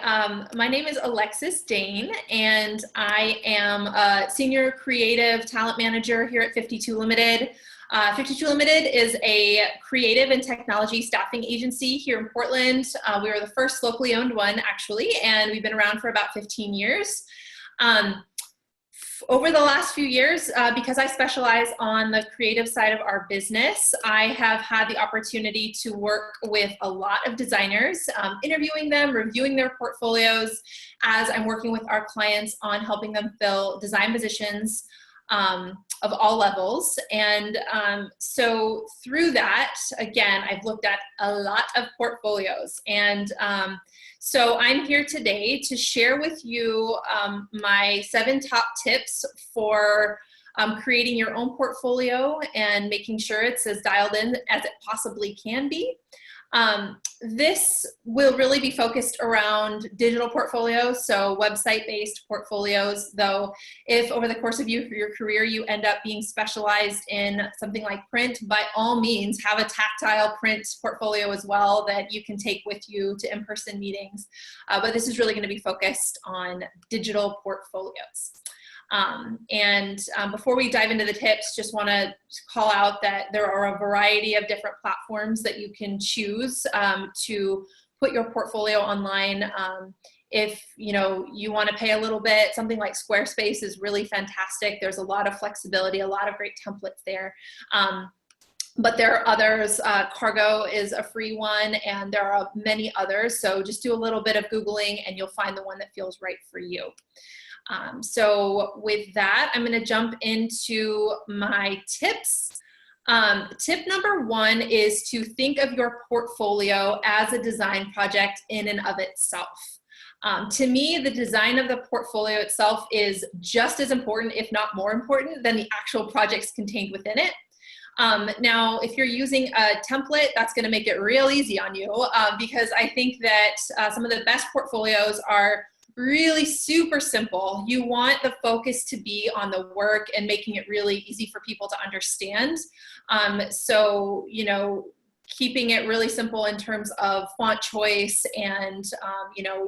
My name is Alexis Dane, and I am a Senior Creative Talent Manager here at 52 Limited. 52 Limited is a creative and technology staffing agency here in Portland. We were the first locally owned one, actually, and we've been around for about 15 years. Over the last few years, because I specialize on the creative side of our business, I have had the opportunity to work with a lot of designers, interviewing them, reviewing their portfolios, as I'm working with our clients on helping them fill design positions of all levels. And so through that, again, I've looked at a lot of portfolios. And so I'm here today to share with you my 7 top tips for creating your own portfolio and making sure it's as dialed in as it possibly can be. This will really be focused around digital portfolios, so website-based portfolios, though if over the course of your career you end up being specialized in something like print, by all means have a tactile print portfolio as well that you can take with you to in-person meetings. But this is really going to be focused on digital portfolios. Before we dive into the tips, just want to call out that there are a variety of different platforms that you can choose to put your portfolio online. If you want to pay a little bit, something like Squarespace is really fantastic. There's a lot of flexibility, a lot of great templates there. But there are others. Cargo is a free one, and there are many others. So just do a little bit of Googling and you'll find the one that feels right for you. So with that, I'm going to jump into my tips. Tip number 1 is to think of your portfolio as a design project in and of itself. To me, the design of the portfolio itself is just as important, if not more important, than the actual projects contained within it. Now, if you're using a template, that's going to make it real easy on you because I think that some of the best portfolios are really super simple. You want the focus to be on the work and making it really easy for people to understand. So, keeping it really simple in terms of font choice and,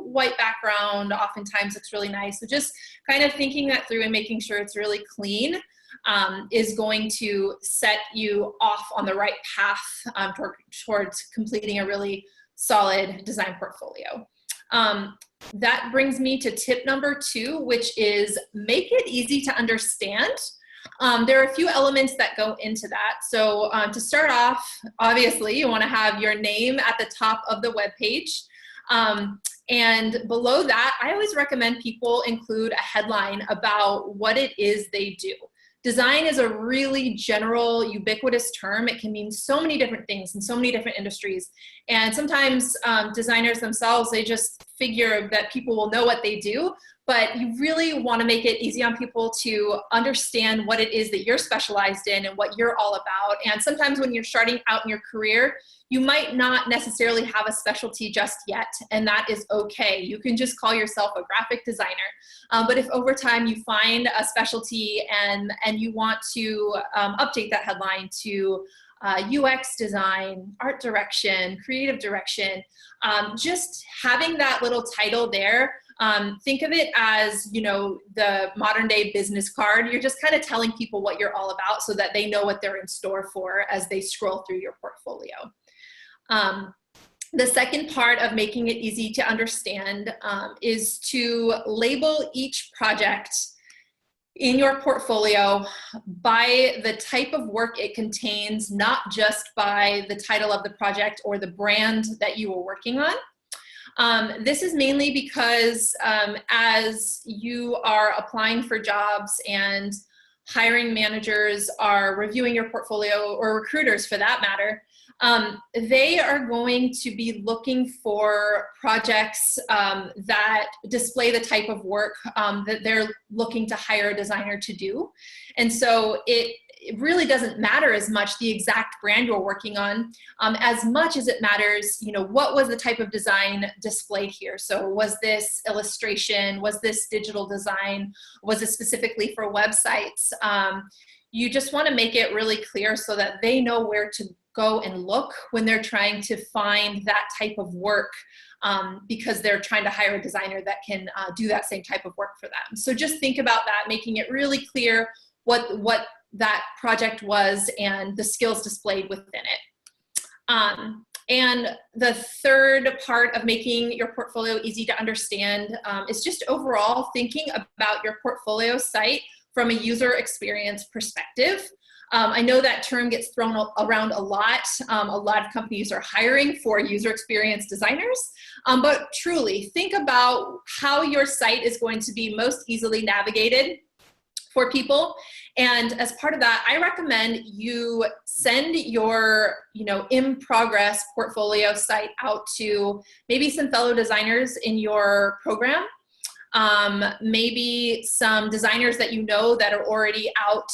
white background oftentimes looks really nice. So just kind of thinking that through and making sure it's really clean is going to set you off on the right path towards completing a really solid design portfolio. That brings me to tip number 2, which is make it easy to understand. There are a few elements that go into that. So to start off, obviously, you want to have your name at the top of the web page. And below that, I always recommend people include a headline about what it is they do. Design is a really general, ubiquitous term. It can mean so many different things in so many different industries. And sometimes designers themselves, they just figure that people will know what they do, but you really want to make it easy on people to understand what it is that you're specialized in and what you're all about. And sometimes when you're starting out in your career, you might not necessarily have a specialty just yet, and that is okay. You can just call yourself a graphic designer. But if over time you find a specialty and you want to update that headline to UX design, art direction, creative direction, just having that little title there, think of it as, the modern day business card. You're just kind of telling people what you're all about so that they know what they're in store for as they scroll through your portfolio. The second part of making it easy to understand is to label each project in your portfolio by the type of work it contains, not just by the title of the project or the brand that you were working on. This is mainly because as you are applying for jobs and hiring managers are reviewing your portfolio, or recruiters for that matter, they are going to be looking for projects that display the type of work that they're looking to hire a designer to do. And so it really doesn't matter as much the exact brand you're working on, as much as it matters, what was the type of design displayed here? So was this illustration? Was this digital design? Was it specifically for websites? You just want to make it really clear so that they know where to go and look when they're trying to find that type of work, because they're trying to hire a designer that can do that same type of work for them. So just think about that, making it really clear what that project was and the skills displayed within it. And the third part of making your portfolio easy to understand is just overall thinking about your portfolio site from a user experience perspective. I know that term gets thrown around a lot. A lot of companies are hiring for user experience designers, but truly think about how your site is going to be most easily navigated for people. And as part of that, I recommend you send your, in progress portfolio site out to maybe some fellow designers in your program. Maybe some designers that that are already out,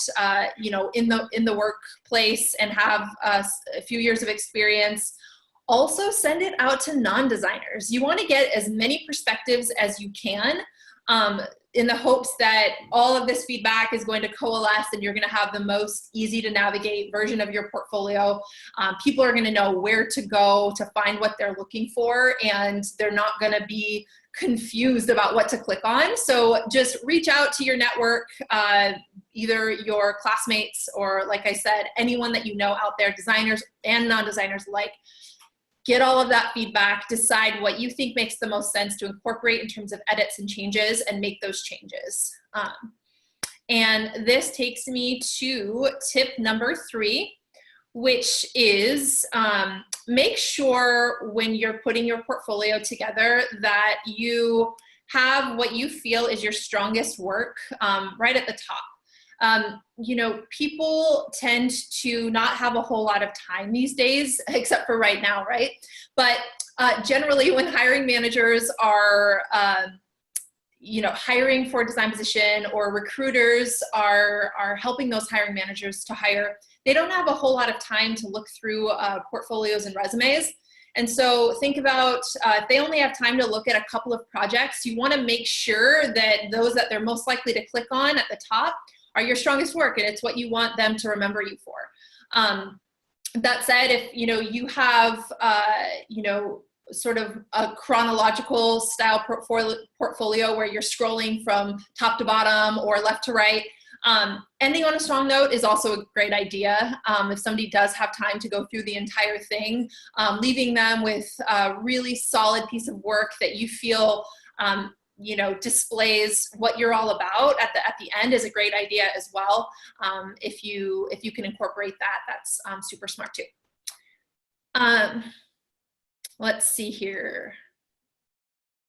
in the workplace and have a few years of experience. Also send it out to non-designers. You want to get as many perspectives as you can, in the hopes that all of this feedback is going to coalesce and you're going to have the most easy to navigate version of your portfolio. People are going to know where to go to find what they're looking for, and they're not going to be confused about what to click on. So just reach out to your network, either your classmates or, like I said, anyone that you know out there, designers and non-designers alike. Get all of that feedback, decide what you think makes the most sense to incorporate in terms of edits and changes, and make those changes. And this takes me to tip number 3, which is make sure when you're putting your portfolio together that you have what you feel is your strongest work right at the top. People tend to not have a whole lot of time these days, except for right now, right? But generally when hiring managers are, hiring for a design position, or recruiters are helping those hiring managers to hire, they don't have a whole lot of time to look through portfolios and resumes. And so think about, if they only have time to look at a couple of projects, you want to make sure that those that they're most likely to click on at the top are your strongest work, and it's what you want them to remember you for. That said, if you have sort of a chronological style portfolio where you're scrolling from top to bottom or left to right, ending on a strong note is also a great idea. If somebody does have time to go through the entire thing, leaving them with a really solid piece of work that you feel displays what you're all about at the end is a great idea as well. If you can incorporate that, that's super smart too. Let's see here.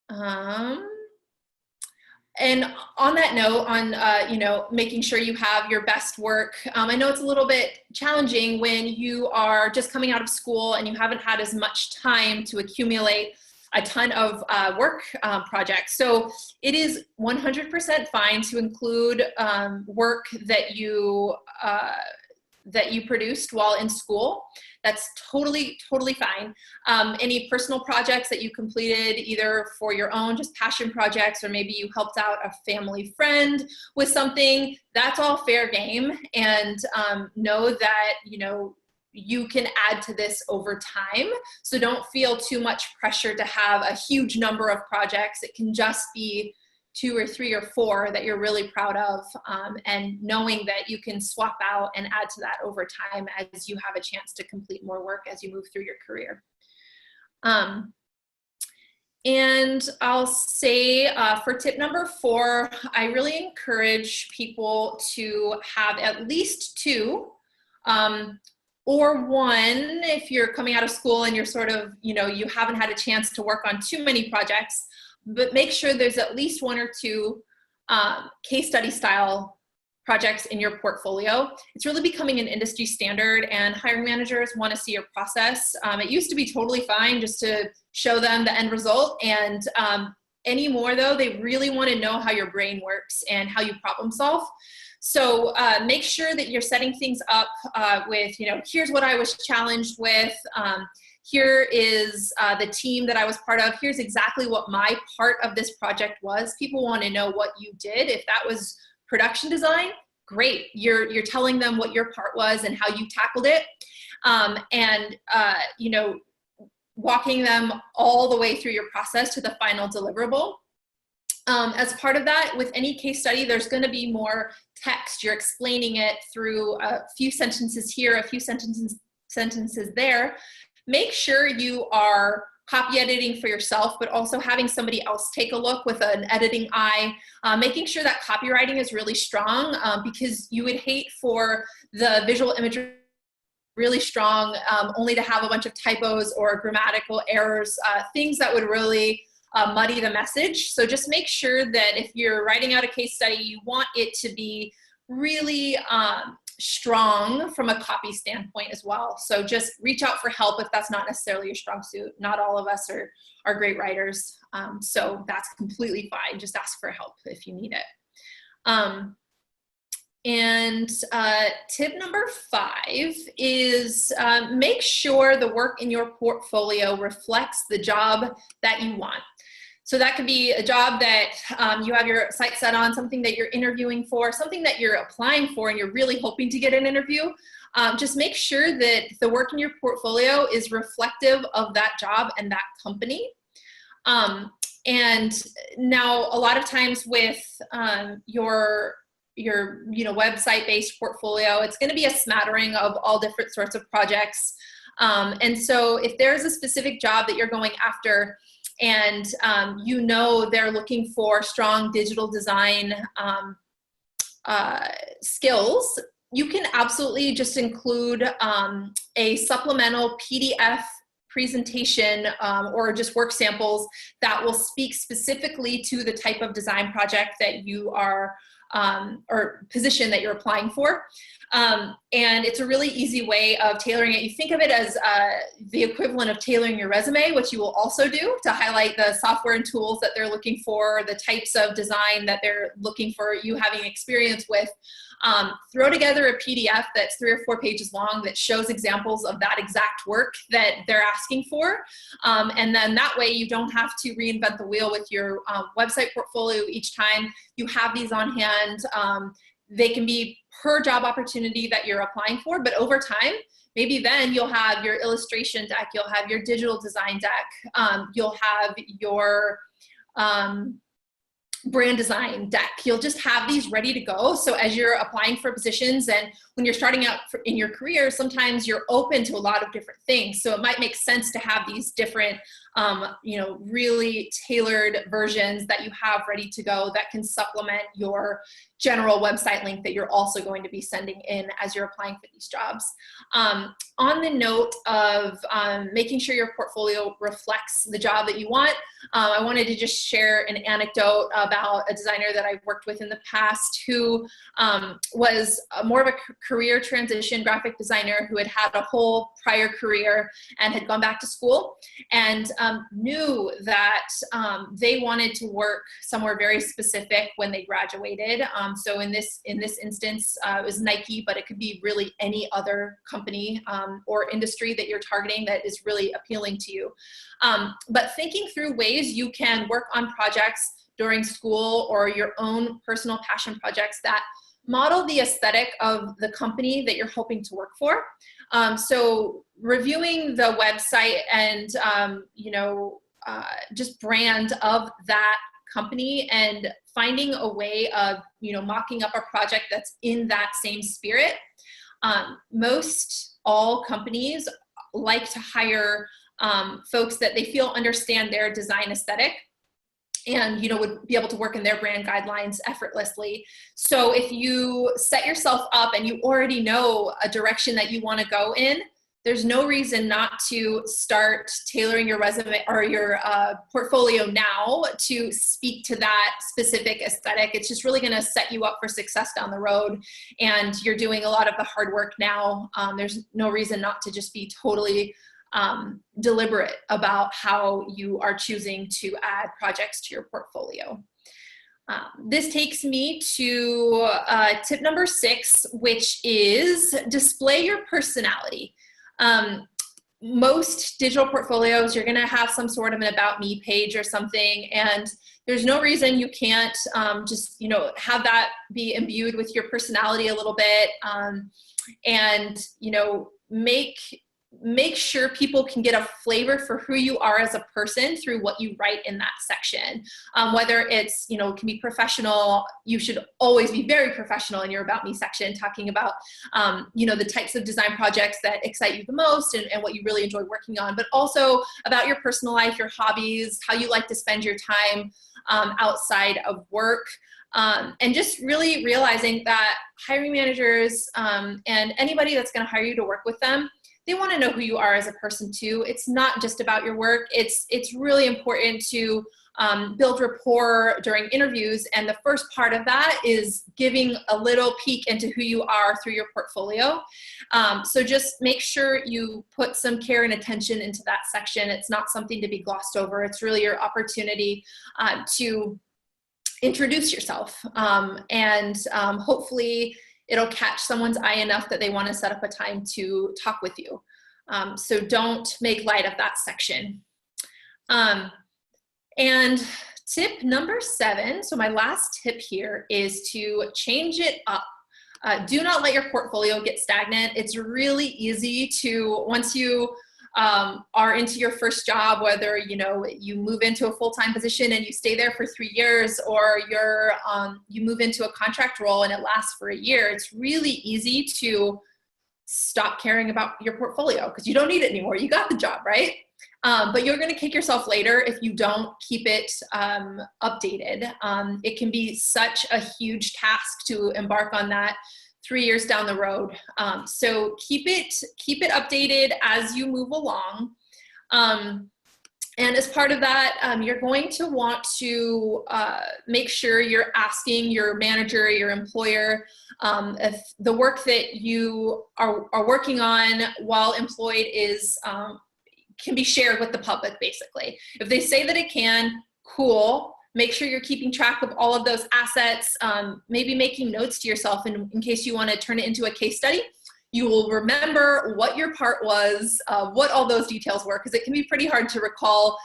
And on that note, on making sure you have your best work, I know it's a little bit challenging when you are just coming out of school and you haven't had as much time to accumulate a ton of work projects. So it is 100% fine to include work that you produced while in school. That's totally fine. Any personal projects that you completed, either for your own just passion projects, or maybe you helped out a family friend with something, that's all fair game. And know that you can add to this over time. So don't feel too much pressure to have a huge number of projects. It can just be 2 or 3 or 4 that you're really proud of, and knowing that you can swap out and add to that over time as you have a chance to complete more work as you move through your career. And I'll say for tip number 4, I really encourage people to have at least 2, or 1 if you're coming out of school and you're sort of, you haven't had a chance to work on too many projects, but make sure there's at least 1 or 2 case study style projects in your portfolio. It's really becoming an industry standard, and hiring managers want to see your process. It used to be totally fine just to show them the end result, and anymore though, they really want to know how your brain works and how you problem solve. So make sure that you're setting things up with, here's what I was challenged with. Here is the team that I was part of. Here's exactly what my part of this project was. People want to know what you did. If that was production design, great. You're telling them what your part was and how you tackled it. and you know, walking them all the way through your process to the final deliverable. As part of that, with any case study, there's going to be more text. You're explaining it through a few sentences here, a few sentences there. Make sure you are copy editing for yourself, but also having somebody else take a look with an editing eye, making sure that copywriting is really strong, because you would hate for the visual imagery really strong, only to have a bunch of typos or grammatical errors, things that would really muddy the message. So just make sure that if you're writing out a case study, you want it to be really strong from a copy standpoint as well. So just reach out for help if that's not necessarily your strong suit. Not all of us are great writers, so that's completely fine. Just ask for help if you need it. And tip number 5 is make sure the work in your portfolio reflects the job that you want. So that could be a job that you have your sights set on, something that you're interviewing for, something that you're applying for and you're really hoping to get an interview. Just make sure that the work in your portfolio is reflective of that job and that company. And now a lot of times with your website-based portfolio, it's going to be a smattering of all different sorts of projects. And so if there's a specific job that you're going after and they're looking for strong digital design skills, you can absolutely just include a supplemental PDF presentation or just work samples that will speak specifically to the type of design project that you are or position that you're applying for. And it's a really easy way of tailoring it. You think of it as the equivalent of tailoring your resume, which you will also do to highlight the software and tools that they're looking for, the types of design that they're looking for you having experience with. Throw together a PDF that's 3 or 4 pages long that shows examples of that exact work that they're asking for. And then that way you don't have to reinvent the wheel with your website portfolio each time. You have these on hand. They can be per job opportunity that you're applying for, but over time, maybe then you'll have your illustration deck, you'll have your digital design deck, you'll have your brand design deck. You'll just have these ready to go. So as you're applying for positions and when you're starting out in your career, sometimes you're open to a lot of different things. So it might make sense to have these different, really tailored versions that you have ready to go that can supplement your general website link that you're also going to be sending in as you're applying for these jobs. On the note of making sure your portfolio reflects the job that you want, I wanted to just share an anecdote about a designer that I've worked with in the past who was more of a career transition graphic designer who had had a whole prior career and had gone back to school and knew that they wanted to work somewhere very specific when they graduated. So in this instance, it was Nike, but it could be really any other company or industry that you're targeting that is really appealing to you. But thinking through ways you can work on projects during school or your own personal passion projects that model the aesthetic of the company that you're hoping to work for. So reviewing the website and, just brand of that company and finding a way of, mocking up a project that's in that same spirit. Most all companies like to hire folks that they feel understand their design aesthetic and would be able to work in their brand guidelines effortlessly. So if you set yourself up and you already know a direction that you want to go in, there's no reason not to start tailoring your resume or your portfolio now to speak to that specific aesthetic. It's just really going to set you up for success down the road. And you're doing a lot of the hard work now. There's no reason not to just be totally deliberate about how you are choosing to add projects to your portfolio. This takes me to tip number 6, which is display your personality. Most digital portfolios, you're going to have some sort of an about me page or something, and there's no reason you can't just have that be imbued with your personality a little bit, and make sure people can get a flavor for who you are as a person through what you write in that section. Whether it's, it can be professional, you should always be very professional in your About Me section, talking about, the types of design projects that excite you the most and what you really enjoy working on, but also about your personal life, your hobbies, how you like to spend your time outside of work. And just really realizing that hiring managers and anybody that's going to hire you to work with them, they want to know who you are as a person too. It's not just about your work. It's really important to build rapport during interviews. And the first part of that is giving a little peek into who you are through your portfolio. So just make sure you put some care and attention into that section. It's not something to be glossed over. It's really your opportunity to introduce yourself. And hopefully it'll catch someone's eye enough that they want to set up a time to talk with you. So don't make light of that section. And tip number 7, so my last tip here is to change it up. Do not let your portfolio get stagnant. It's really easy to, once you are into your first job, whether you move into a full-time position and you stay there for 3 years, or you move into a contract role and it lasts for a year, it's really easy to stop caring about your portfolio because you don't need it anymore. You got the job, right? But you're going to kick yourself later if you don't keep it updated. It can be such a huge task to embark on that 3 years down the road. So keep it updated as you move along. And as part of that, you're going to want to make sure you're asking your manager, your employer, if the work that you are working on while employed can be shared with the public, basically. If they say that it can, cool. Make sure you're keeping track of all of those assets, maybe making notes to yourself in case you want to turn it into a case study. You will remember what your part was, what all those details were, because it can be pretty hard to recall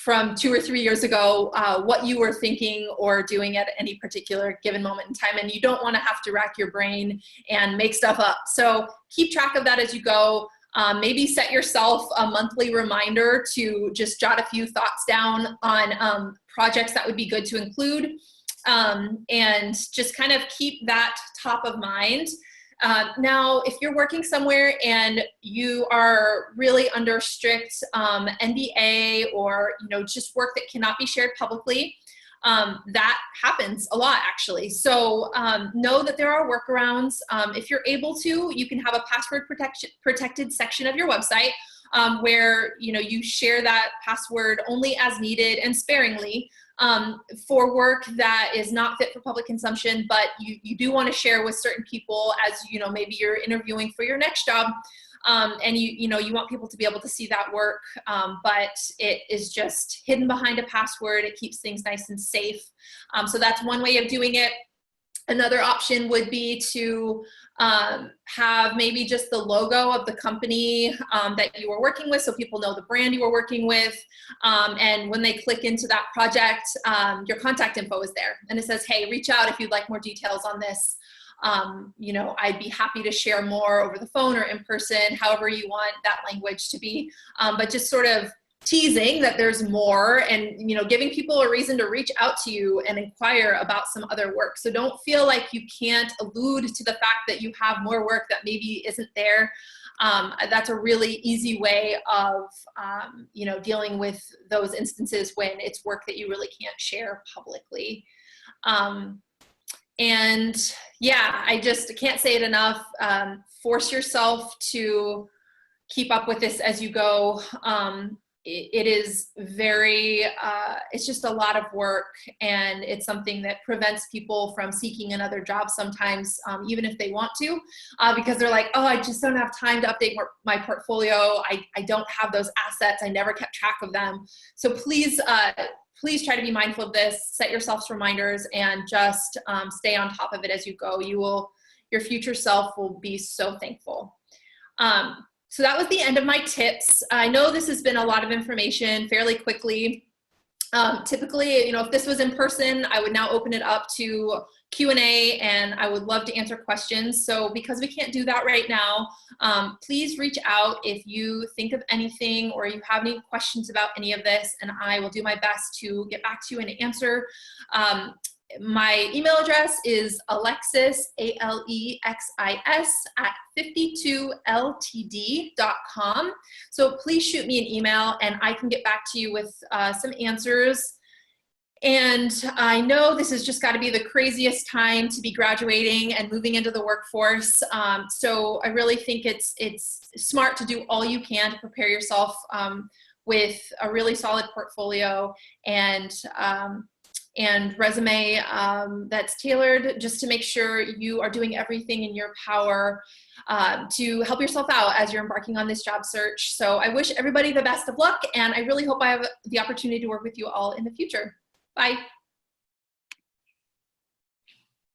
from 2 or 3 years ago what you were thinking or doing at any particular given moment in time, and you don't want to have to rack your brain and make stuff up. So keep track of that as you go. Maybe set yourself a monthly reminder to just jot a few thoughts down on projects that would be good to include, and just kind of keep that top of mind. Now, if you're working somewhere and you are really under strict NDA or just work that cannot be shared publicly, that happens a lot, actually. So know that there are workarounds. If you're able to, you can have a password protected section of your website where you share that password only as needed and sparingly for work that is not fit for public consumption, but you do want to share with certain people as maybe you're interviewing for your next job. And you want people to be able to see that work, but it is just hidden behind a password. It keeps things nice and safe. So that's one way of doing it. Another option would be to have maybe just the logo of the company that you were working with, so people know the brand you were working with. And when they click into that project, your contact info is there. And it says, hey, reach out if you'd like more details on this. I'd be happy to share more over the phone or in person, however you want that language to be, but just sort of teasing that there's more and, giving people a reason to reach out to you and inquire about some other work. So don't feel like you can't allude to the fact that you have more work that maybe isn't there. That's a really easy way of, dealing with those instances when it's work that you really can't share publicly. And yeah, I just can't say it enough. Force yourself to keep up with this as you go. It is very, it's just a lot of work, and it's something that prevents people from seeking another job sometimes, even if they want to, because they're like, oh, I just don't have time to update my portfolio. I don't have those assets. I never kept track of them. So please try to be mindful of this, set yourselves reminders, and just stay on top of it as you go. Your future self will be so thankful. So that was the end of my tips. I know this has been a lot of information fairly quickly. Typically, if this was in person, I would now open it up to Q&A, and I would love to answer questions. So because we can't do that right now, please reach out if you think of anything or you have any questions about any of this, and I will do my best to get back to you and answer. My email address is Alexis, ALEXIS, at 52ltd.com. So please shoot me an email and I can get back to you with some answers. And I know this has just got to be the craziest time to be graduating and moving into the workforce. So I really think it's smart to do all you can to prepare yourself with a really solid portfolio and resume that's tailored, just to make sure you are doing everything in your power to help yourself out as you're embarking on this job search. So I wish everybody the best of luck, and I really hope I have the opportunity to work with you all in the future. Bye.